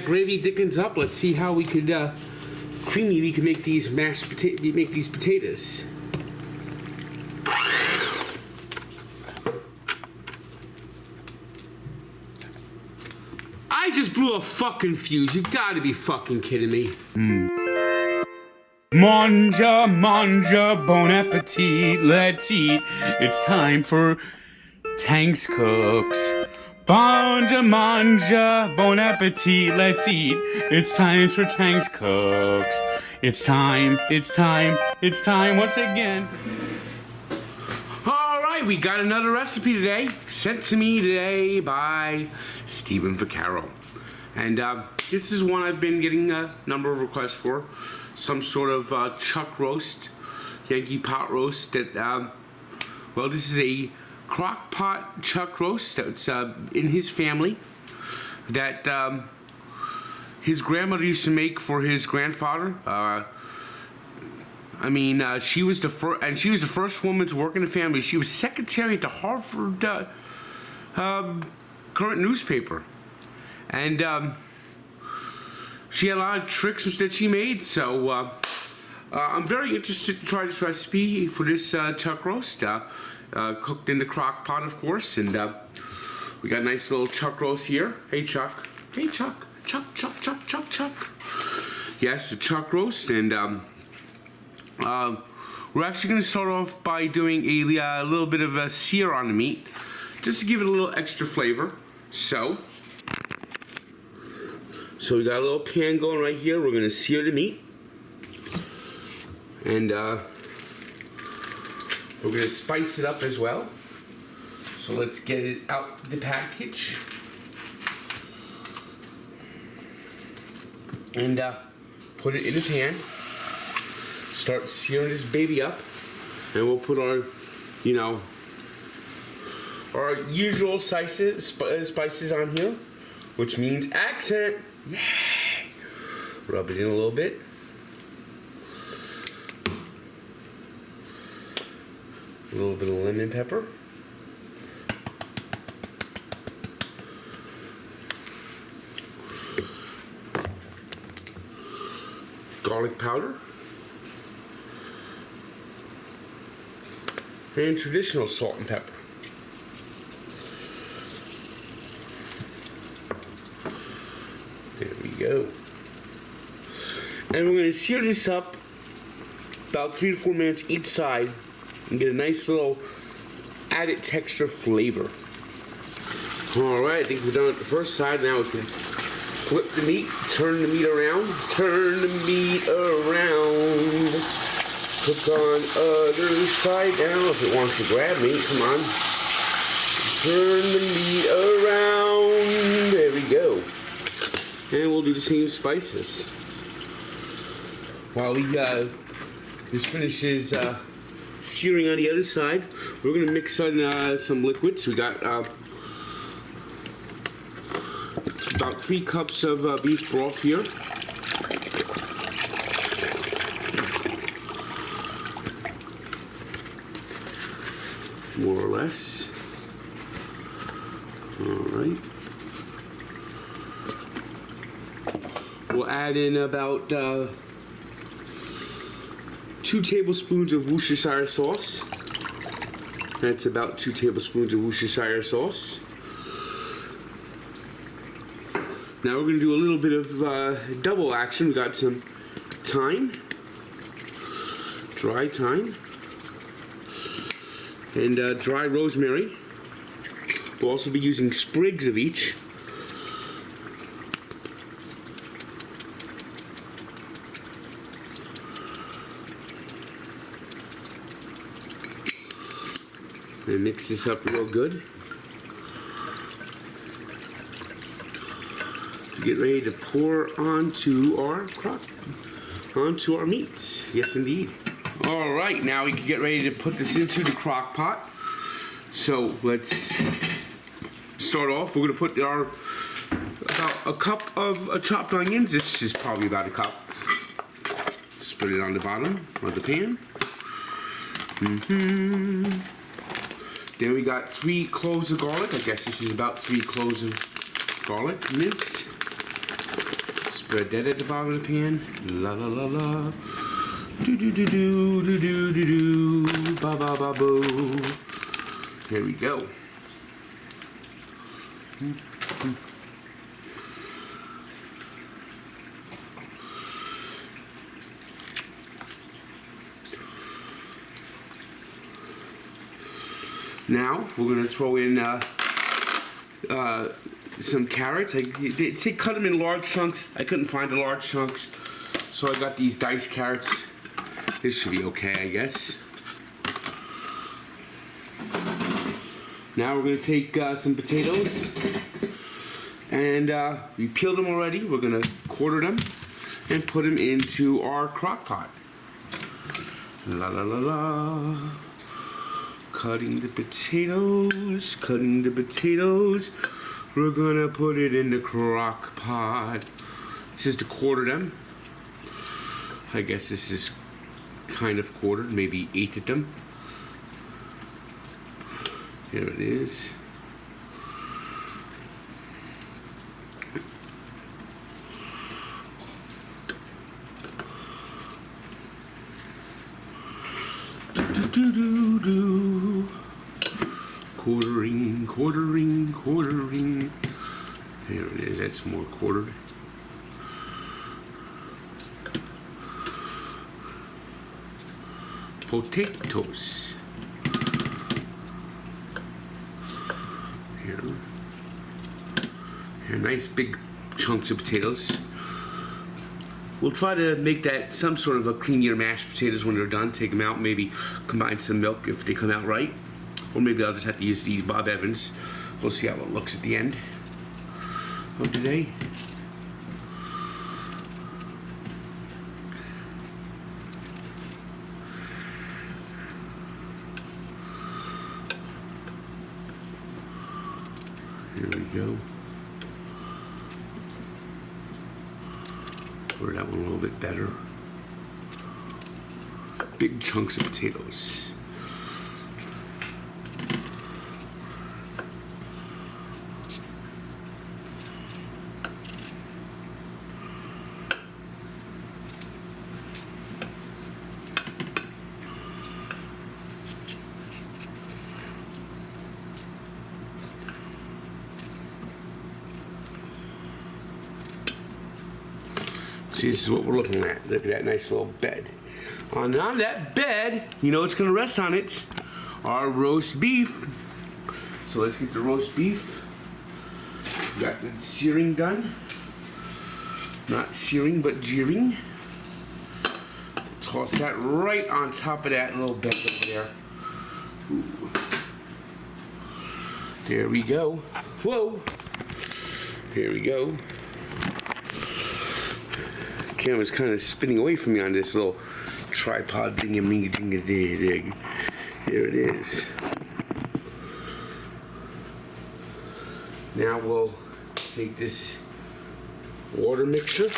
Gravy thickens up. Let's see how we could creamy we can make these potatoes. I just blew a fucking fuse. You gotta be fucking kidding me. Manja, manja, bon appetit, let's eat. It's time for Tanks Cooks. Manja, manja, bon appetit, let's eat. It's time for Tanks Cooks. It's time once again. Alright, we got another recipe today, sent to me today by Stephen Vaccaro. And this is one I've been getting a number of requests for. Some sort of chuck roast, Yankee pot roast that, well, this is a Crockpot chuck roast that's in his family that his grandmother used to make for his grandfather. She was the first, and she was the first woman to work in the family. She was secretary at the Harvard current newspaper, and she had a lot of tricks that she made. So I'm very interested to try this recipe for this chuck roast. Cooked in the crock pot, of course, and we got a nice little chuck roast here. Hey Chuck. Hey Chuck. Chuck, Chuck, Chuck, Chuck, Chuck. Yes, a chuck roast, and we're actually going to start off by doing a little bit of a sear on the meat, just to give it a little extra flavor. So we got a little pan going right here. We're going to sear the meat, and we're going to spice it up as well. So let's get it out the package. And put it in the pan. Start searing this baby up. And we'll put our, our usual spices on here, which means accent. Yay! Rub it in a little bit. A little bit of lemon pepper. Garlic powder. And traditional salt and pepper. There we go. And we're going to sear this up about 3 to 4 minutes each side and get a nice little added texture flavor. Alright, I think we're done with the first side. Now we can flip the meat, turn the meat around, cook on other side down if it wants to grab me. Come on. Turn the meat around. There we go. And we'll do the same spices. While he just finishes searing on the other side, we're going to mix in some liquids. We got about 3 cups of beef broth here. More or less. Alright. We'll add in about 2 tablespoons of Worcestershire sauce. That's about 2 tablespoons of Worcestershire sauce. Now we're going to do a little bit of double action. We got some thyme, dry thyme, and dry rosemary. We'll also be using sprigs of each. And mix this up real good to get ready to pour onto our meats. Yes, indeed. All right, now we can get ready to put this into the crock pot. So let's start off. We're going to put about a cup of chopped onions. This is probably about a cup. Spread it on the bottom of the pan. Then we got 3 cloves of garlic. I guess this is about 3 cloves of garlic minced. spread that at the bottom of the pan. La la la la. Do do do do do do do do. Ba ba ba boo. Here we go. Now we're gonna throw in some carrots. They say cut them in large chunks. I couldn't find the large chunks, so I got these diced carrots. This should be okay, I guess. Now we're gonna take some potatoes, and we peeled them already. We're gonna quarter them and put them into our crock pot. La la la la. Cutting the potatoes, cutting the potatoes. We're gonna put it in the crock pot. It says to quarter them. I guess this is kind of quartered, maybe 8 of them. Here it is. Do-do-do-do. Quartering, quartering, quartering. There it is, that's more quartered. Potatoes. Here, nice big chunks of potatoes. We'll try to make that some sort of a creamier mashed potatoes when they're done. Take them out, maybe combine some milk if they come out right. Or maybe I'll just have to use these Bob Evans. We'll see how it looks at the end of today. Here we go. Order that one a little bit better. Big chunks of potatoes. See, this is what we're looking at. Look at that nice little bed. On that bed, you know what's going to rest on it? Our roast beef. So let's get the roast beef. We got the searing done. Not searing, but jeering. Toss that right on top of that little bed over there. Ooh. There we go. Whoa. Here we go. Camera's kind of spinning away from me on this little tripod ding-a-ming-a-ding-a-dig. Here it is. Now we'll take this water mixture. I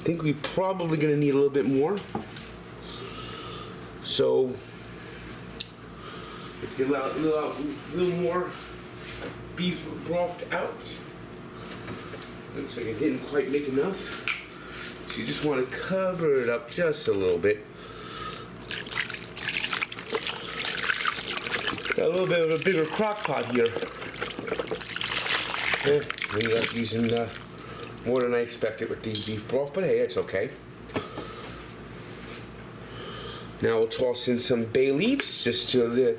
think we're probably going to need a little bit more. So let's get a little more beef brothed out. Looks like I didn't quite make enough. So you just want to cover it up just a little bit. Got a little bit of a bigger crock pot here. Yeah, I ended up using more than I expected with the beef broth, but hey, that's okay. Now we'll toss in some bay leaves just to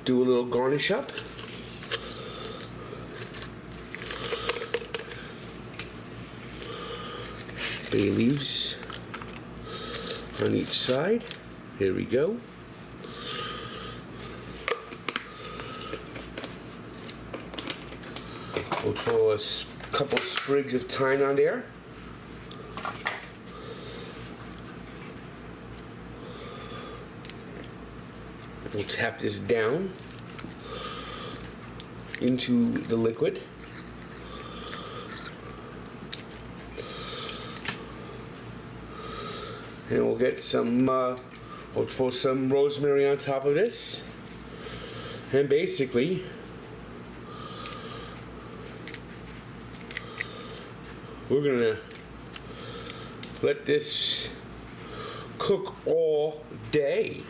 do a little garnish up. Bay leaves on each side. Here we go. We'll throw a couple sprigs of thyme on there. We'll tap this down into the liquid. And we'll get some, we'll throw some rosemary on top of this. And basically, we're gonna let this cook all day.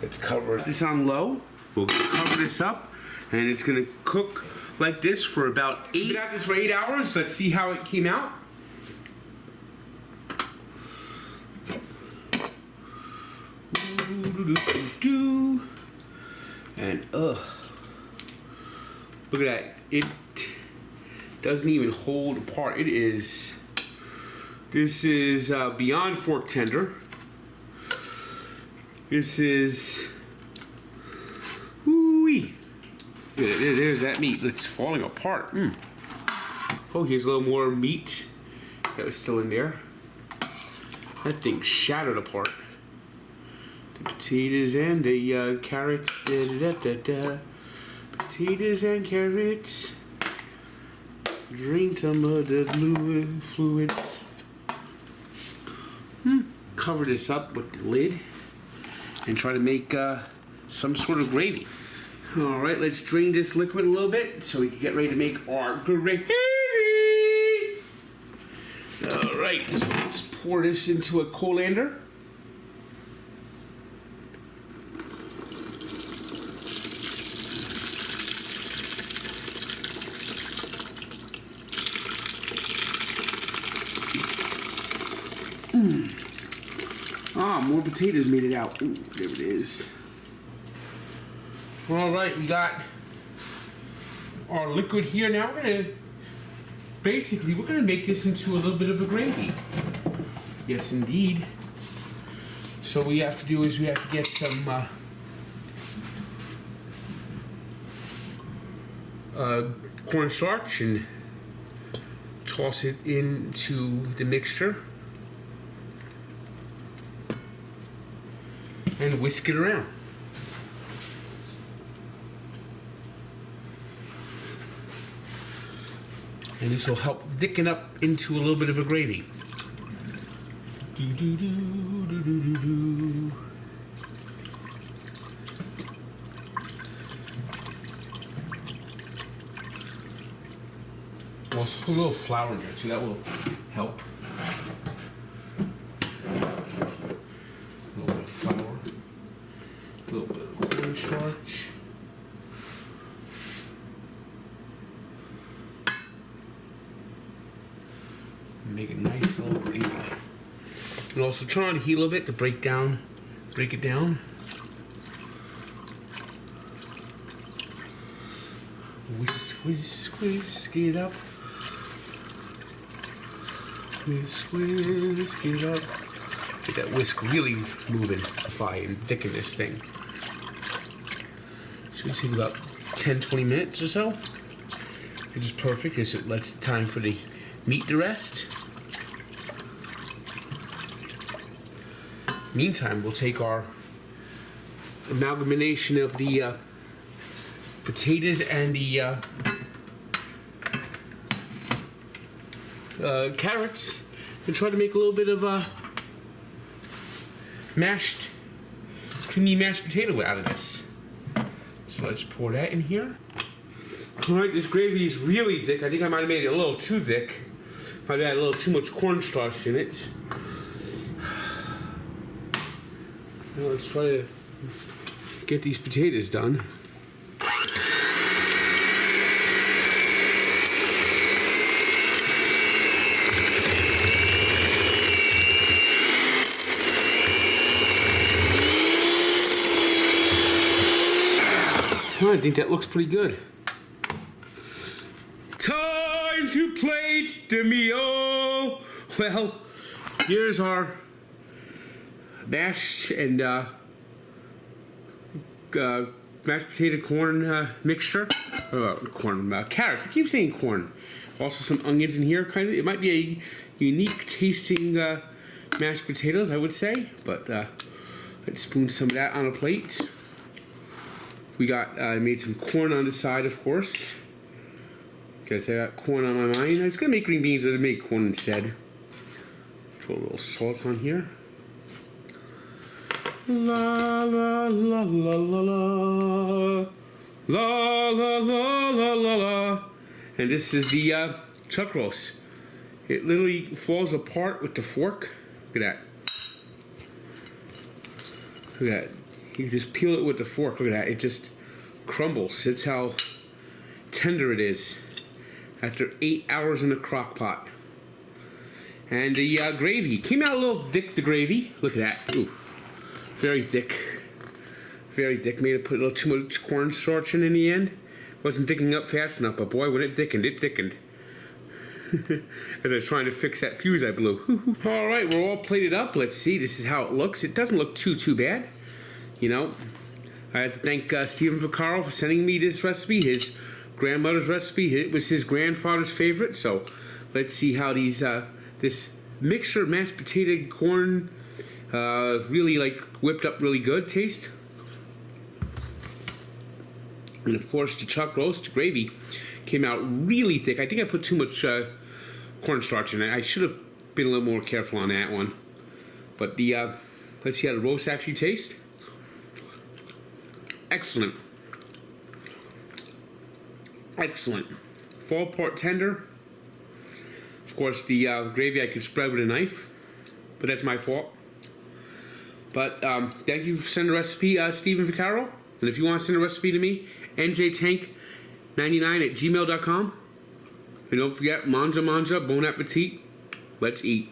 Let's cover this on low. We'll cover this up, and it's gonna cook like this for about 8. We got this for 8 hours. Let's see how it came out. And look at that. It doesn't even hold apart. This is beyond fork tender. This is, ooh-wee. There's that meat. It's falling apart. Oh, here's a little more meat that was still in there. That thing shattered apart. The potatoes and the carrots. Potatoes and carrots. Drain some of the fluids. Cover this up with the lid and try to make some sort of gravy. All right, let's drain this liquid a little bit so we can get ready to make our gravy. All right, so let's pour this into a colander. Ah, more potatoes made it out. Ooh, there it is. All right, we got our liquid here. Now we're gonna make this into a little bit of a gravy. Yes, indeed. So what we have to do is we have to get some cornstarch and toss it into the mixture and whisk it around. And this will help thicken up into a little bit of a gravy. We'll put a little flour in there too, that will help. A little bit of flour, a little bit of cornstarch. Make a nice little gravy. And also try on to heat a little bit to break it down. Whisk it up. Whisk it up. Get that whisk really moving and thicken this thing. Should take about 10-20 minutes or so. Which is perfect. This lets time for the meat to rest. Meantime, we'll take our amalgamation of the potatoes and the carrots and try to make a little bit of creamy mashed potato out of this. So let's pour that in here. Alright, this gravy is really thick. I think I might have made it a little too thick. Might have had a little too much cornstarch in it. Now let's try to get these potatoes done. I think that looks pretty good. Time to plate the meal. Well, here's our mashed and mashed potato corn mixture. Carrots. I keep saying corn. Also some onions in here. It might be a unique tasting mashed potatoes, I would say. But let's spoon some of that on a plate. We got, I made some corn on the side, of course. Because I got corn on my mind. I was going to make green beans, but I made corn instead. Throw a little salt on here. La la la la la la. La la la la la la. And this is the chuck roast. It literally falls apart with the fork. Look at that. Look at that. You just peel it with the fork. Look at that. It just crumbles. It's how tender it is after 8 hours in the crock pot. And the gravy came out a little thick. The gravy. Look at that. Ooh, very thick. Very thick. Made it put a little too much cornstarch in the end. Wasn't thickening up fast enough, but boy, when it thickened, it thickened. As I was trying to fix that fuse I blew. All right, we're all plated up. Let's see. This is how it looks. It doesn't look too bad. You know, I have to thank Stephen Vaccaro for sending me this recipe. His grandmother's recipe. It was his grandfather's favorite. So let's see how these this mixture of mashed potato, corn, really like whipped up really good taste. And of course, the chuck roast gravy came out really thick. I think I put too much cornstarch in it. I should have been a little more careful on that one. But the let's see how the roast actually tastes. Excellent. Excellent. Fall apart tender. Of course, the gravy I could spread with a knife, but that's my fault. But thank you for sending the recipe, Stephen Vaccaro. And if you want to send a recipe to me, njtank99@gmail.com. And don't forget, manja, bon appetit. Let's eat.